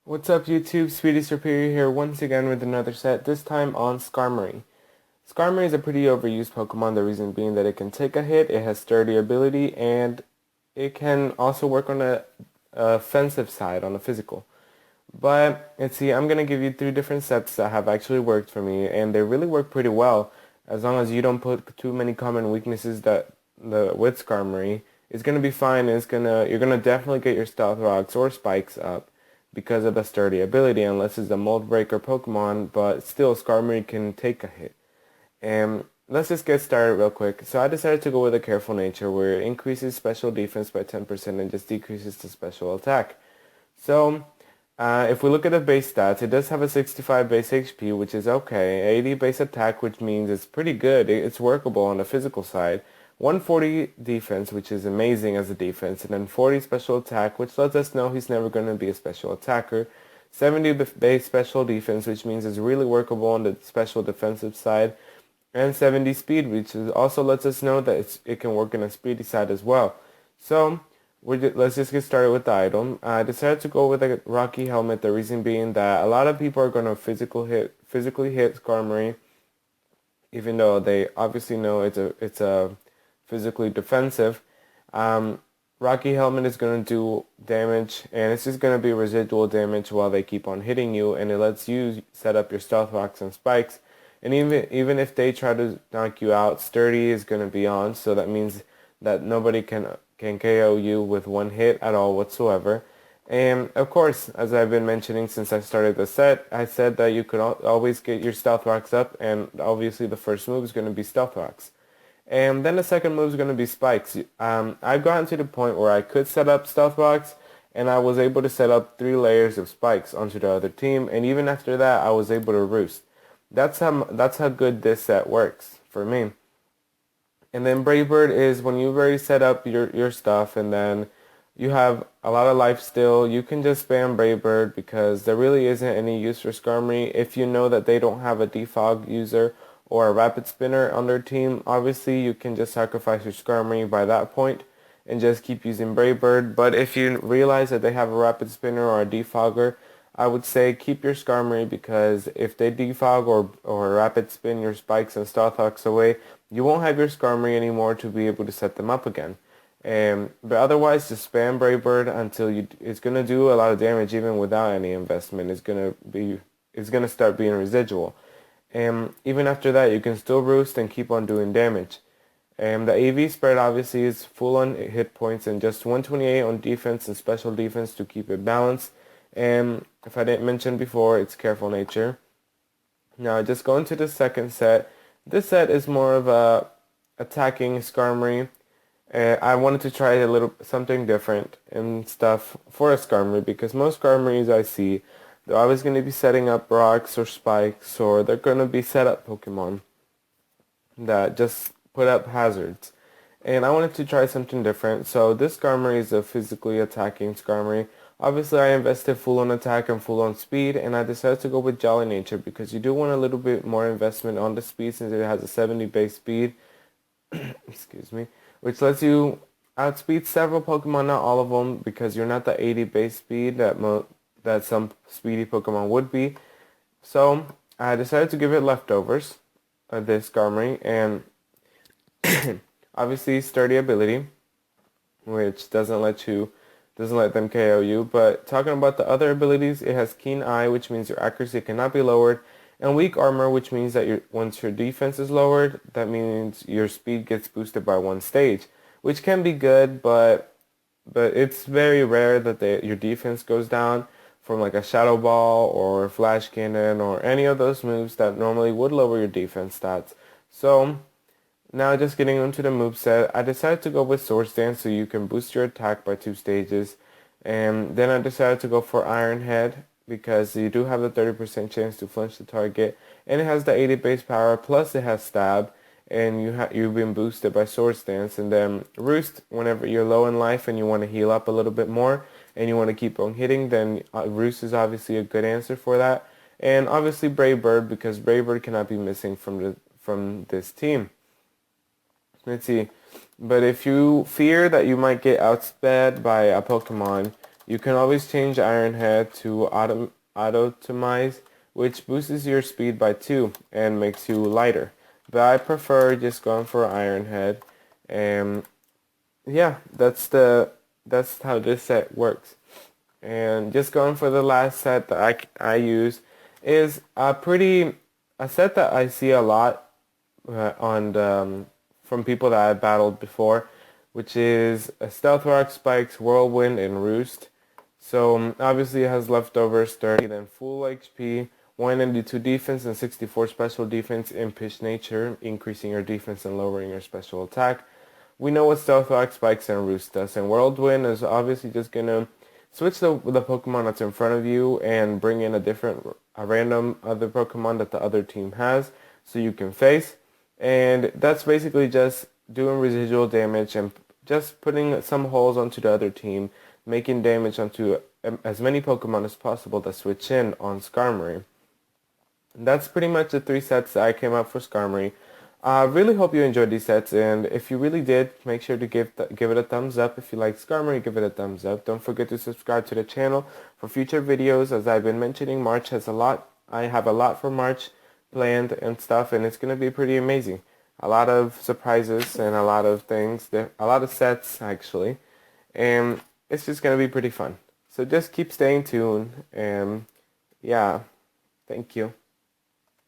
What's up YouTube, Speedy Superior here once again with another set, this time on Skarmory. Skarmory is a pretty overused Pokemon, the reason being that it can take a hit, it has sturdy ability, and it can also work on the offensive side, on the physical. But, let's see, I'm going to give you 3 different sets that have actually worked for me, and they really work pretty well, as long as you don't put too many common weaknesses with Skarmory. It's going to be fine, and you're going to definitely get your Stealth Rocks or Spikes up because of the sturdy ability, unless it's a Mold Breaker Pokemon, but still Skarmory can take a hit. And let's just get started real quick. So I decided to go with a Careful Nature where it increases special defense by 10% and just decreases the special attack. So if we look at the base stats, it does have a 65 base HP, which is okay, 80 base attack, which means it's pretty good, it's workable on the physical side, 140 defense, which is amazing as a defense, and then 40 special attack, which lets us know he's never going to be a special attacker, 70 base special defense, which means it's really workable on the special defensive side, and 70 speed, which also lets us know that it can work on a speedy side as well. So let's just get started with the item. I decided to go with a Rocky Helmet, the reason being that a lot of people are going to physically hit Skarmory, even though they obviously know it's a physically defensive. Rocky Helmet is going to do damage, and it's just going to be residual damage while they keep on hitting you, and it lets you set up your Stealth Rocks and Spikes. And even if they try to knock you out, Sturdy is going to be on, so that means that nobody can KO you with one hit at all whatsoever. And of course, as I've been mentioning since I started the set, I said that you could always get your Stealth Rocks up, and obviously the first move is going to be Stealth Rocks. And then the second move is going to be Spikes. I've gotten to the point where I could set up Stealth Rocks, and I was able to set up 3 layers of Spikes onto the other team, and even after that, I was able to roost. That's how good this set works for me. And then Brave Bird is when you've already set up your stuff, and then you have a lot of life still, you can just spam Brave Bird because there really isn't any use for Skarmory if you know that they don't have a defog user or a rapid spinner on their team. Obviously you can just sacrifice your Skarmory by that point and just keep using Brave Bird. But if you realize that they have a rapid spinner or a defogger, I would say keep your Skarmory, because if they defog or rapid spin your Spikes and Stealth Rocks away, you won't have your Skarmory anymore to be able to set them up again. But otherwise, just spam Brave Bird until it's gonna do a lot of damage even without any investment. It's gonna start being residual. And even after that, you can still roost and keep on doing damage. And the AV spread obviously is full on hit points and just 128 on defense and special defense to keep it balanced. And if I didn't mention before, it's Careful Nature. Now just going to the second set. This set is more of a attacking Skarmory. I wanted to try something different and stuff for a Skarmory, because most Skarmories I see, they're always going to be setting up rocks or spikes, or they're going to be set up Pokemon that just put up hazards. And I wanted to try something different, so this Skarmory is a physically attacking Skarmory. Obviously I invested full on attack and full on speed, and I decided to go with Jolly Nature because you do want a little bit more investment on the speed since it has a 70 base speed, excuse me, which lets you outspeed several Pokemon, not all of them, because you're not the 80 base speed that some speedy Pokemon would be. So I decided to give it leftovers, this Skarmory, and obviously sturdy ability, which doesn't let them KO you. But talking about the other abilities, it has Keen Eye, which means your accuracy cannot be lowered, and Weak Armor, which means that once your defense is lowered, that means your speed gets boosted by 1 stage, which can be good, but it's very rare that your defense goes down from like a Shadow Ball or Flash Cannon or any of those moves that normally would lower your defense stats. So now just getting into the moveset, I decided to go with Swords Dance so you can boost your attack by 2 stages. And then I decided to go for Iron Head because you do have the 30% chance to flinch the target. And it has the 80 base power, plus it has Stab. And you've been boosted by Swords Dance. And then Roost, whenever you're low in life and you want to heal up a little bit more and you want to keep on hitting, then Roost is obviously a good answer for that. And obviously Brave Bird, because Brave Bird cannot be missing from this team. Let's see. But if you fear that you might get outsped by a Pokemon, You can always change Iron Head to Autotomize, which boosts your speed by 2 and makes you lighter. But I prefer just going for Iron Head, and yeah, that's how this set works. And just going for the last set that I use is a set that I see a lot on from people that I've battled before, which is a Stealth Rock Spikes, Whirlwind, and Roost. So obviously it has leftovers 30, then full HP, 192 defense and 64 special defense, impish nature, increasing your defense and lowering your special attack. We know what Stealth Rock Spikes and Roost does, and Whirlwind is obviously just gonna switch the Pokemon that's in front of you and bring in a random other Pokemon that the other team has, so you can face. And that's basically just doing residual damage and just putting some holes onto the other team, making damage onto as many Pokemon as possible that switch in on Skarmory. That's pretty much the 3 sets that I came up for Skarmory. I really hope you enjoyed these sets, and if you really did, make sure to give it a thumbs up. If you like Skarmory, give it a thumbs up. Don't forget to subscribe to the channel for future videos. As I've been mentioning, March has a lot. I have a lot for March planned and stuff, and it's going to be pretty amazing. A lot of surprises and a lot of things, a lot of sets actually, and it's just going to be pretty fun. So just keep staying tuned, and yeah, thank you.